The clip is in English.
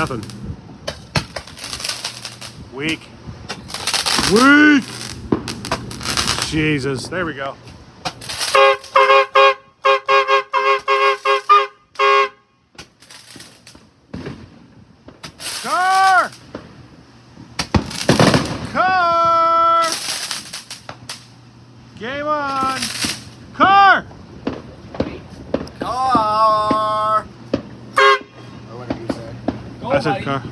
Nothing. Weak. Weak! Jesus, there we go. Car! Car! Game on! Car! Car! Or what did you say? I said car.